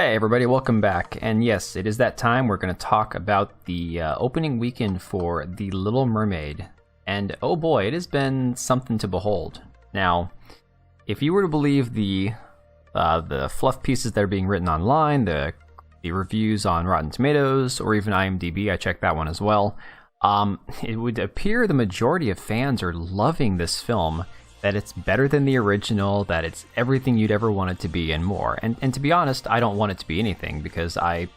Hey everybody, welcome back. And yes, it is that time. We're going to talk about the opening weekend for The Little Mermaid. And oh boy, it has been something to behold. Now, if you were to believe the fluff pieces that are being written online, the reviews on Rotten Tomatoes, or even IMDb, I checked that one as well, it would appear the majority of fans are loving this film, that it's better than the original, that it's everything you'd ever want it to be and more. And to be honest, I don't want it to be anything, because I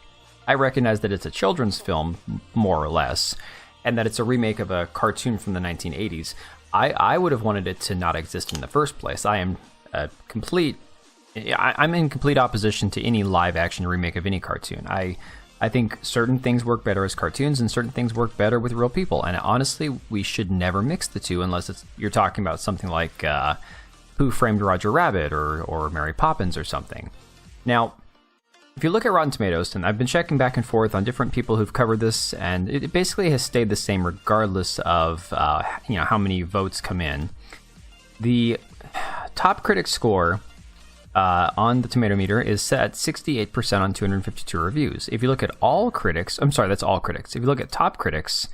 recognize that it's a children's film, more or less, and that it's a remake of a cartoon from the 1980s. I would have wanted it to not exist in the first place. I'm in complete opposition to any live-action remake of any cartoon. I think certain things work better as cartoons and certain things work better with real people. And honestly, we should never mix the two unless you're talking about something like Who Framed Roger Rabbit or Mary Poppins or something. Now, if you look at Rotten Tomatoes, and I've been checking back and forth on different people who've covered this, and it basically has stayed the same regardless of how many votes come in. The top critic score on the tomato meter is set at 68% on 252 reviews. If you look at all critics, I'm sorry, that's all critics. If you look at top critics,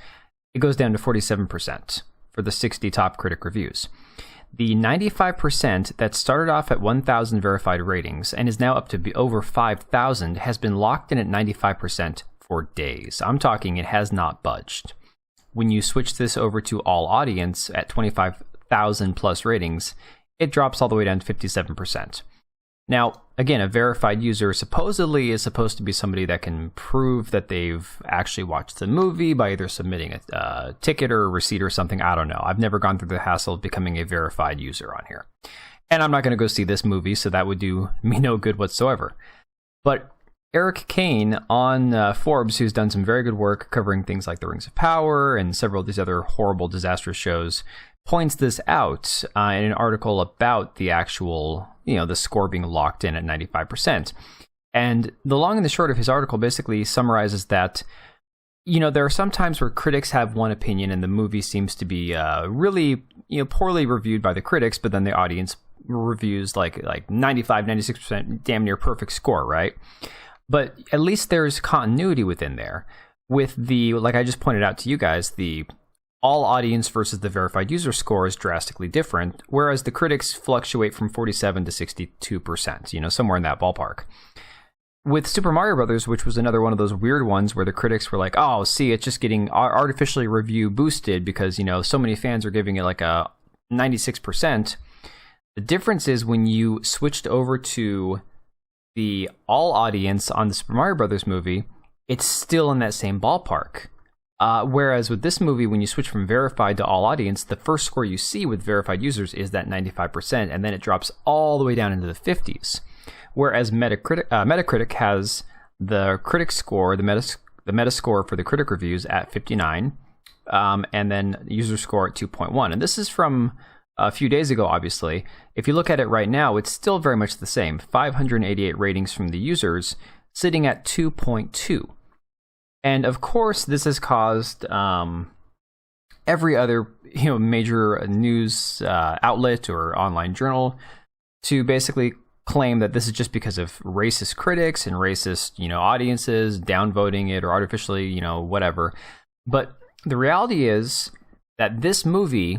it goes down to 47% for the 60 top critic reviews. The 95% that started off at 1,000 verified ratings and is now up to be over 5,000 has been locked in at 95% for days. I'm talking it has not budged. When you switch this over to all audience at 25,000 plus ratings, it drops all the way down to 57%. Now, again, a verified user supposedly is supposed to be somebody that can prove that they've actually watched the movie by either submitting a ticket or a receipt or something. I don't know. I've never gone through the hassle of becoming a verified user on here. And I'm not going to go see this movie, so that would do me no good whatsoever. But Eric Kane on Forbes, who's done some very good work covering things like The Rings of Power and several of these other horrible, disastrous shows, points this out in an article about the actual, the score being locked in at 95%. And the long and the short of his article basically summarizes that, there are some times where critics have one opinion and the movie seems to be really, poorly reviewed by the critics, but then the audience reviews like 95, 96%, damn near perfect score, right? But at least there's continuity within there. With the, like I just pointed out to you guys, the all audience versus the verified user score is drastically different, whereas the critics fluctuate from 47 to 62%, somewhere in that ballpark. With Super Mario Brothers, which was another one of those weird ones where the critics were like, oh, see, it's just getting artificially review boosted because, so many fans are giving it like a 96%. The difference is when you switched over to the all audience on the Super Mario Brothers movie, it's still in that same ballpark. Whereas with this movie, when you switch from verified to all audience, the first score you see with verified users is that 95%, and then it drops all the way down into the 50s. Whereas Metacritic has the critic score, the meta score for the critic reviews at 59, and then user score at 2.1. And this is from a few days ago, obviously. If you look at it right now, it's still very much the same. 588 ratings from the users, sitting at 2.2. And of course, this has caused every other major news outlet or online journal to basically claim that this is just because of racist critics and racist audiences downvoting it or artificially whatever. But the reality is that this movie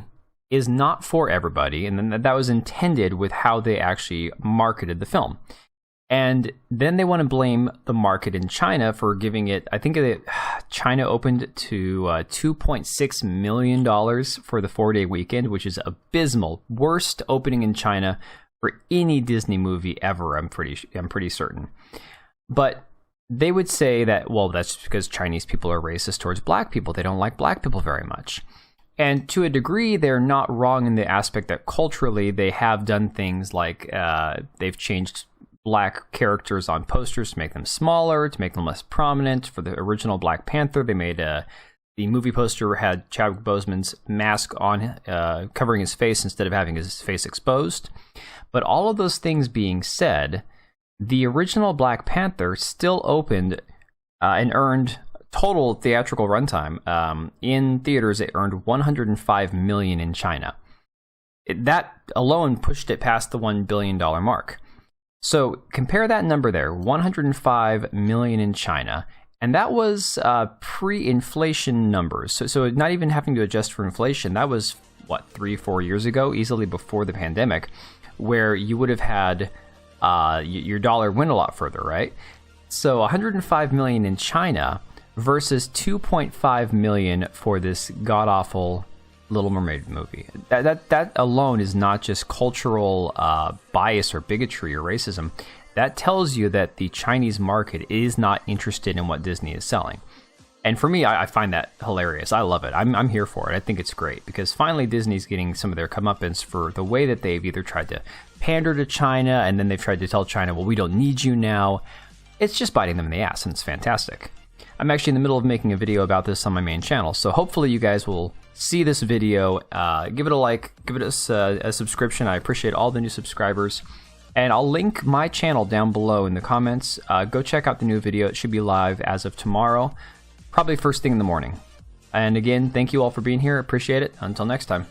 is not for everybody, and then that was intended with how they actually marketed the film. And then they want to blame the market in China for giving it, I think China opened to $2.6 million for the 4-day weekend, which is abysmal. Worst opening in China for any Disney movie ever, I'm pretty certain. But they would say that, well, that's because Chinese people are racist towards black people. They don't like black people very much. And to a degree, they're not wrong in the aspect that culturally they have done things like they've changed black characters on posters to make them smaller, to make them less prominent. For the original Black Panther, they made the movie poster had Chadwick Boseman's mask on, covering his face instead of having his face exposed. But all of those things being said, the original Black Panther still opened and earned total theatrical runtime. In theaters, it earned $105 million in China. That alone pushed it past the $1 billion mark. So compare that number there, 105 million in China, and that was pre-inflation numbers. So not even having to adjust for inflation. That was, what, 3-4 years ago, easily before the pandemic, where you would have had your dollar went a lot further, right? So 105 million in China versus 2.5 million for this god-awful Little Mermaid movie. That alone is not just cultural bias or bigotry or racism. That tells you that the Chinese market is not interested in what Disney is selling. And for me, I find that hilarious. I love it. I'm here for it. I think it's great because finally Disney's getting some of their comeuppance for the way that they've either tried to pander to China and then they've tried to tell China, well, we don't need you now. It's just biting them in the ass, and it's fantastic. I'm actually in the middle of making a video about this on my main channel, so hopefully you guys will see this video, give it a like, give it a subscription. I appreciate all the new subscribers. And I'll link my channel down below in the comments. Go check out the new video. It should be live as of tomorrow, probably first thing in the morning. And again, thank you all for being here. Appreciate it. Until next time.